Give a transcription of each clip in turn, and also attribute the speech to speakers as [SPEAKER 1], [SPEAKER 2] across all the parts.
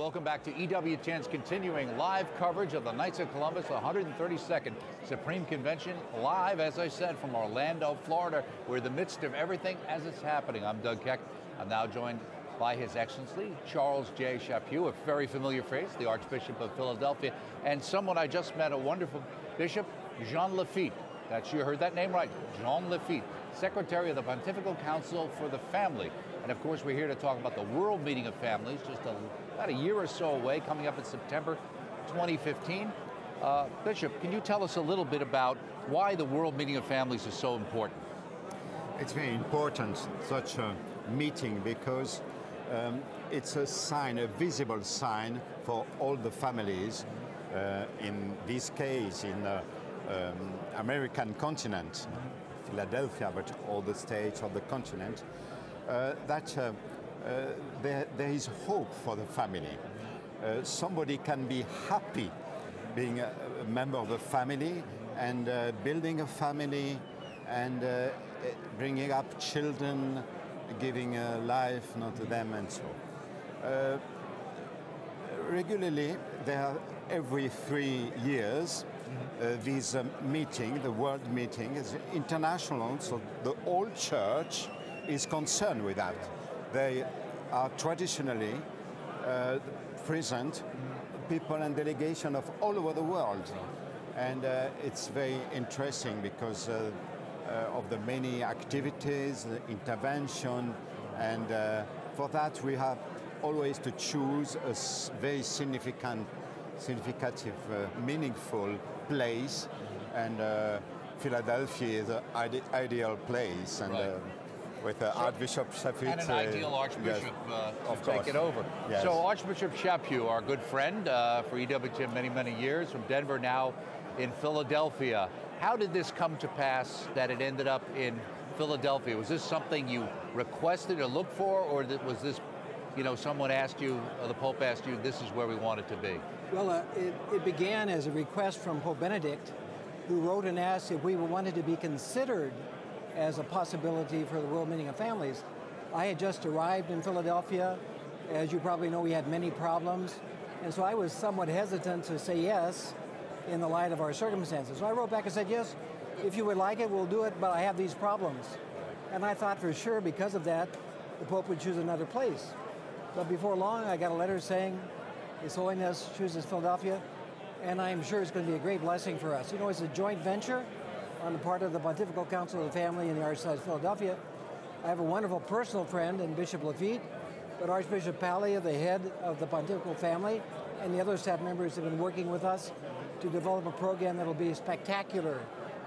[SPEAKER 1] Welcome back to EWTN's continuing live coverage of the Knights of Columbus 132nd Supreme Convention, live, as I said, from Orlando, Florida. We're in the midst of everything as it's happening. I'm Doug Keck. I'm now joined by His Excellency Charles J. Chaput, a very familiar face, the Archbishop of Philadelphia, and someone I just met, a wonderful Bishop, Jean Lafitte. You heard that name right, Jean Lafitte, Secretary of the Pontifical Council for the Family. And of course, we're here to talk about the World Meeting of Families, just about a year or so away, coming up in September 2015. Bishop, can you tell us a little bit about why the World Meeting of Families is so important?
[SPEAKER 2] It's very important, such a meeting, because it's a sign, a visible sign for all the families, in this case, in the American continent, Philadelphia, but all the states of the continent, that there is hope for the family. Somebody can be happy being a member of a family and building a family and bringing up children, giving a life not to them, and so. Regularly, there are every 3 years, this meeting, the World Meeting, is international, so the whole church is concerned with that. They are traditionally present people and delegation of all over the world. And it's very interesting because of the many activities, the intervention, and for that we have always to choose a very significant, meaningful place, and Philadelphia is an ideal place, and with Archbishop Chaput.
[SPEAKER 1] And an ideal Archbishop
[SPEAKER 2] yes,
[SPEAKER 1] to take it over.
[SPEAKER 2] Yes.
[SPEAKER 1] So Archbishop Chaput, our good friend for EWTN many years, from Denver, now in Philadelphia. How did this come to pass that it ended up in Philadelphia? Was this something you requested or looked for, or was this, someone asked you, or the Pope asked you, this is where we want it to be?
[SPEAKER 3] Well, it began as a request from Pope Benedict, who wrote and asked if we wanted to be considered as a possibility for the World Meeting of Families. I had just arrived in Philadelphia. As you probably know, we had many problems. And so I was somewhat hesitant to say yes in the light of our circumstances. So I wrote back and said, yes, if you would like it, we'll do it, but I have these problems. And I thought for sure, because of that, the Pope would choose another place. But before long, I got a letter saying His Holiness chooses Philadelphia, and I'm sure it's going to be a great blessing for us. It's a joint venture on the part of the Pontifical Council of the Family and the Archdiocese of Philadelphia. I have a wonderful personal friend in Bishop Lafitte, but Archbishop Pallia, the head of the Pontifical Family, and the other staff members have been working with us to develop a program that will be spectacular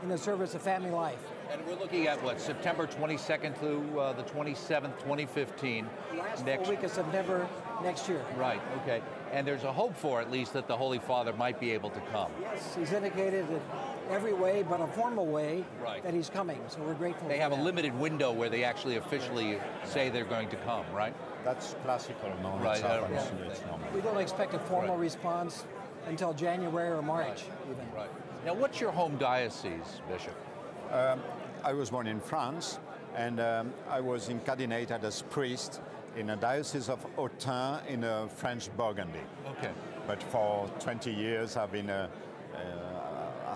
[SPEAKER 3] in the service of family life.
[SPEAKER 1] And we're looking at what, September 22nd through the 27th, 2015.
[SPEAKER 3] Last full week of September next year.
[SPEAKER 1] Right, okay. And there's a hope for, at least, that the Holy Father might be able to come.
[SPEAKER 3] Yes, he's indicated that every way, but a formal way, that he's coming. So we're grateful.
[SPEAKER 1] They have a limited window where they actually officially say they're going to come, right?
[SPEAKER 2] That's classical, no?
[SPEAKER 1] Right.
[SPEAKER 3] We don't expect a formal response until January or March, even.
[SPEAKER 1] Right. Now, what's your home diocese, Bishop?
[SPEAKER 2] I was born in France, and I was incardinated as priest in a diocese of Autun in French Burgundy.
[SPEAKER 1] Okay.
[SPEAKER 2] But for 20 years, I've been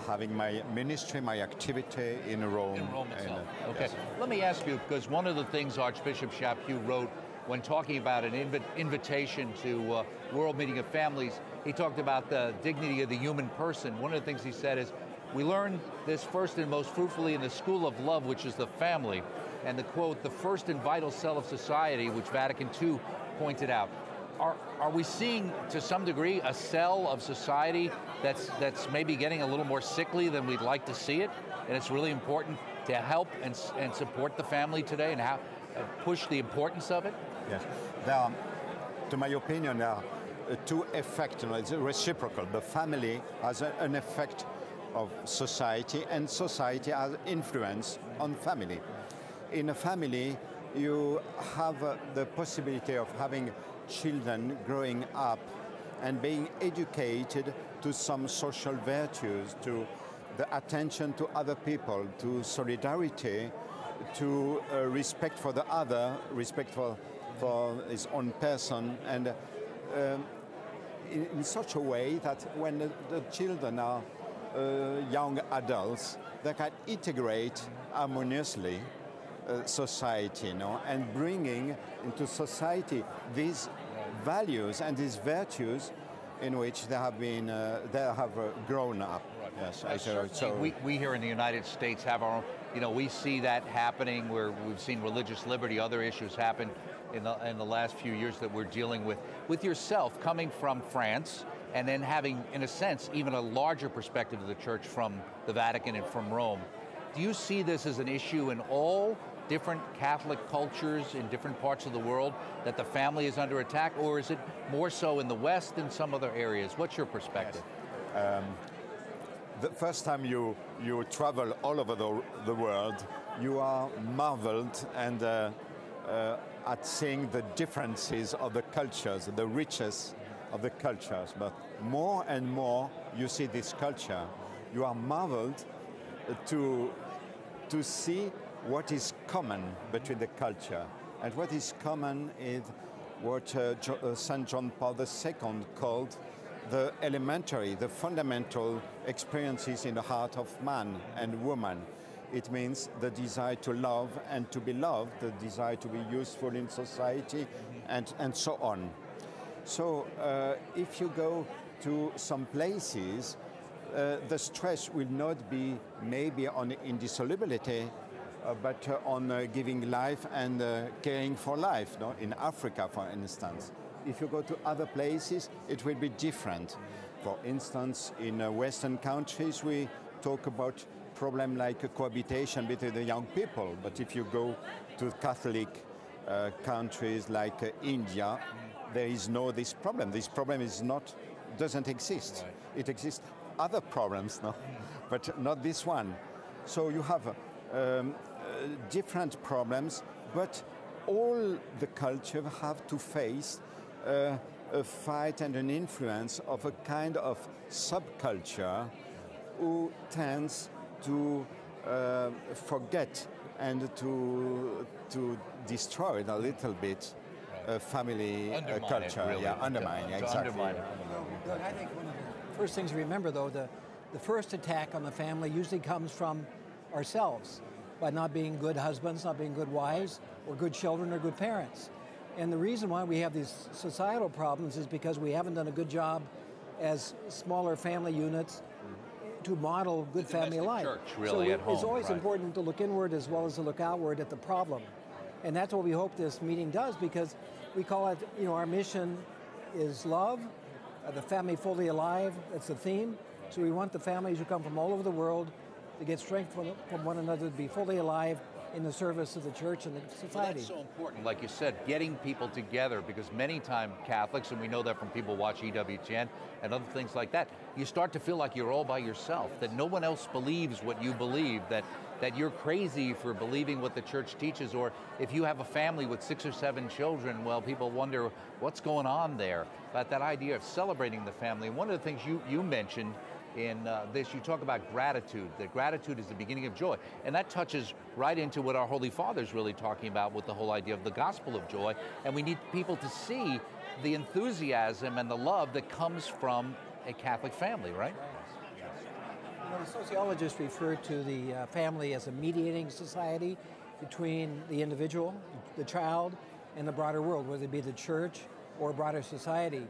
[SPEAKER 2] having my ministry, my activity in Rome.
[SPEAKER 1] In Rome itself. Okay.
[SPEAKER 2] Yes.
[SPEAKER 1] Let me ask you, because one of the things Archbishop Chaput wrote when talking about an invitation to World Meeting of Families, he talked about the dignity of the human person. One of the things he said is, we learn this first and most fruitfully in the school of love, which is the family. And the quote, the first and vital cell of society, which Vatican II pointed out. Are we seeing, to some degree, a cell of society that's maybe getting a little more sickly than we'd like to see it? And it's really important to help and support the family today and push the importance of it?
[SPEAKER 2] Yes. There are, to my opinion, there are two effects. It's reciprocal. The family has an effect of society, and society has influence on family. In a family, you have the possibility of having children growing up and being educated to some social virtues, to the attention to other people, to solidarity, to respect for the other, respect for his own person. And in such a way that when the children are young adults, they can integrate harmoniously society, you know, and bringing into society these values and these virtues in which they have been, grown up. Yes,
[SPEAKER 1] we here in the United States have our own, you know, we see that happening where we've seen religious liberty, other issues happen in the last few years that we're dealing with. With yourself coming from France and then having, in a sense, even a larger perspective of the church from the Vatican and from Rome, do you see this as an issue in all different Catholic cultures in different parts of the world, that the family is under attack, or is it more so in the West than some other areas? What's your perspective?
[SPEAKER 2] Yes. The first time you travel all over the world, you are marveled and at seeing the differences of the cultures, the richness of the cultures. But more and more you see this culture, you are marveled to see what is common between the culture. And what is common is what St. John Paul II called the elementary, the fundamental experiences in the heart of man and woman. It means the desire to love and to be loved, the desire to be useful in society, and so on. So if you go to some places, the stress will not be maybe on indissolubility, but on giving life and caring for life, no? In Africa, for instance. If you go to other places, it will be different. For instance, in Western countries, we talk about problems like cohabitation between the young people. But if you go to Catholic countries like India, there is no this problem. This problem doesn't exist. Right. It exists other problems, no, but not this one. So you have different problems, but all the culture have to face a fight and an influence of a kind of subculture who tends to forget and to destroy a little bit family culture.
[SPEAKER 1] Really.
[SPEAKER 2] Yeah, undermine, yeah, exactly.
[SPEAKER 1] Undermine it.
[SPEAKER 3] Doug, I think one of the first things to remember, though, the first attack on the family usually comes from ourselves, by not being good husbands, not being good wives, or good children, or good parents. And the reason why we have these societal problems is because we haven't done a good job as smaller family units to model good family life.
[SPEAKER 1] Church, really, at home,
[SPEAKER 3] it's always important to look inward as well as to look outward at the problem. And that's what we hope this meeting does, because we call it, you know, our mission is love, the family fully alive, that's the theme. So we want the families who come from all over the world to get strength from one another, to be fully alive in the service of the church and the society.
[SPEAKER 1] Well, that's so important, like you said, getting people together, because many times Catholics, and we know that from people who watch EWTN and other things like that, you start to feel like you're all by yourself, that no one else believes what you believe, that you're crazy for believing what the church teaches, or if you have a family with 6 or 7 children, well, people wonder what's going on there. But that idea of celebrating the family, and one of the things you mentioned in this, you talk about gratitude, that gratitude is the beginning of joy. And that touches right into what our Holy Father's really talking about with the whole idea of the gospel of joy. And we need people to see the enthusiasm and the love that comes from a Catholic family, right?
[SPEAKER 3] Yes. You know, the sociologists refer to the family as a mediating society between the individual, the child, and the broader world, whether it be the church or broader society.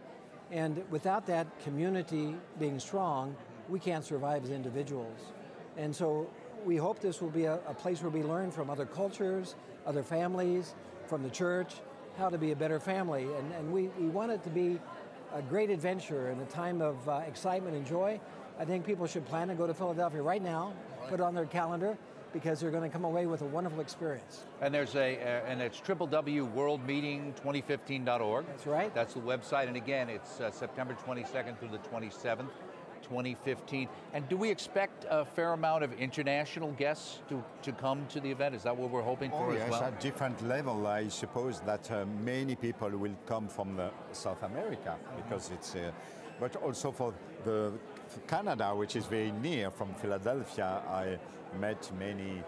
[SPEAKER 3] And without that community being strong, we can't survive as individuals. And so we hope this will be a place where we learn from other cultures, other families, from the church, how to be a better family. And we want it to be a great adventure and a time of excitement and joy. I think people should plan to go to Philadelphia right now, put it on their calendar, because they're going to come away with a wonderful experience.
[SPEAKER 1] And there's and it's www.worldmeeting2015.org.
[SPEAKER 3] That's right.
[SPEAKER 1] That's the website, and again, it's September 22nd through the 27th, 2015. And do we expect a fair amount of international guests to come to the event? Is that what we're hoping for as well?
[SPEAKER 2] Yes, at different level. I suppose that many people will come from South America, because it's, but also for Canada, which is very near from Philadelphia. I met many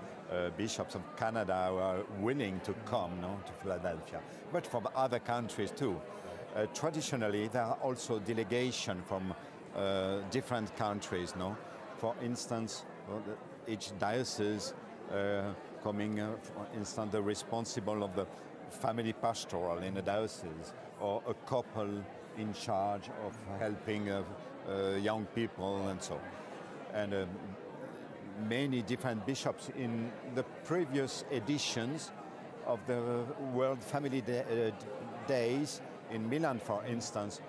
[SPEAKER 2] bishops of Canada who are willing to come to Philadelphia, but from other countries too. traditionally, there are also delegations from different countries. No, for instance, each diocese coming, for instance, the responsible of the family pastoral in a diocese, or a couple in charge of helping young people and so. And many different bishops in the previous editions of the World Family Days in Milan, for instance,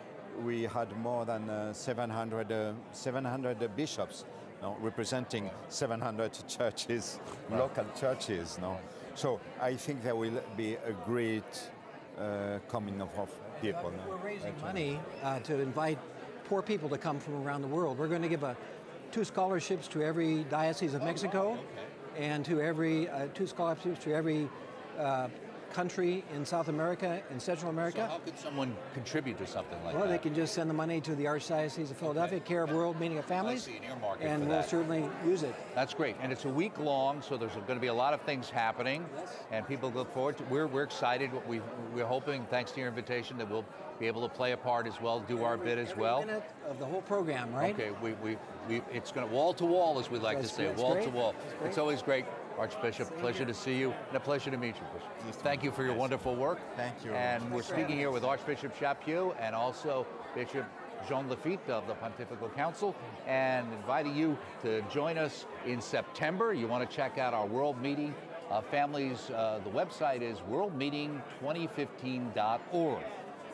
[SPEAKER 2] we had more than 700 bishops, no, representing 700 churches, local churches. No? So I think there will be a great coming of people.
[SPEAKER 3] We're raising money to invite poor people to come from around the world. We're going to give 2 scholarships to every diocese of Mexico, and to every 2 scholarships to every country in South America and Central America.
[SPEAKER 1] So how could someone contribute to something like that?
[SPEAKER 3] Well, they can just send the money to the Archdiocese of Philadelphia, care of World Meeting of Families, and we'll certainly use it.
[SPEAKER 1] That's great, and it's a week long, so there's going to be a lot of things happening, and people look forward to. We're excited. We're hoping, thanks to your invitation, that we'll be able to play a part as well, do our bit as well.
[SPEAKER 3] Every minute of the whole program, right?
[SPEAKER 1] Okay, it's going to wall to wall, as we like to say, wall to wall. It's always great. Archbishop, pleasure to see you, and a pleasure to meet you. Thank you for your wonderful work.
[SPEAKER 2] Thank you.
[SPEAKER 1] And we're speaking here with Archbishop Chaput and also Bishop Jean Lafitte of the Pontifical Council, and inviting you to join us in September. You want to check out our World Meeting Families. The website is worldmeeting2015.org.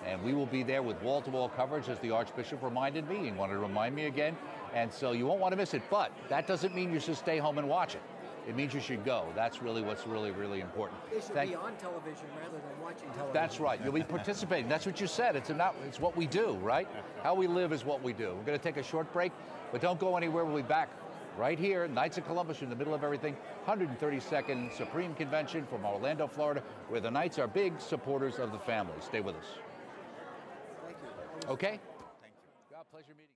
[SPEAKER 1] And we will be there with wall-to-wall coverage, as the Archbishop reminded me. He wanted to remind me again. And so you won't want to miss it. But that doesn't mean you should stay home and watch it. It means you should go. That's really what's really, really important.
[SPEAKER 3] They should be on television rather than watching television.
[SPEAKER 1] That's right. You'll be participating. That's what you said. It's what we do, right? How we live is what we do. We're going to take a short break, but don't go anywhere. We'll be back right here, Knights of Columbus, in the middle of everything. 132nd Supreme Convention from Orlando, Florida, where the Knights are big supporters of the family. Stay with us.
[SPEAKER 3] Thank you.
[SPEAKER 1] Okay? Thank you. God, pleasure meeting you.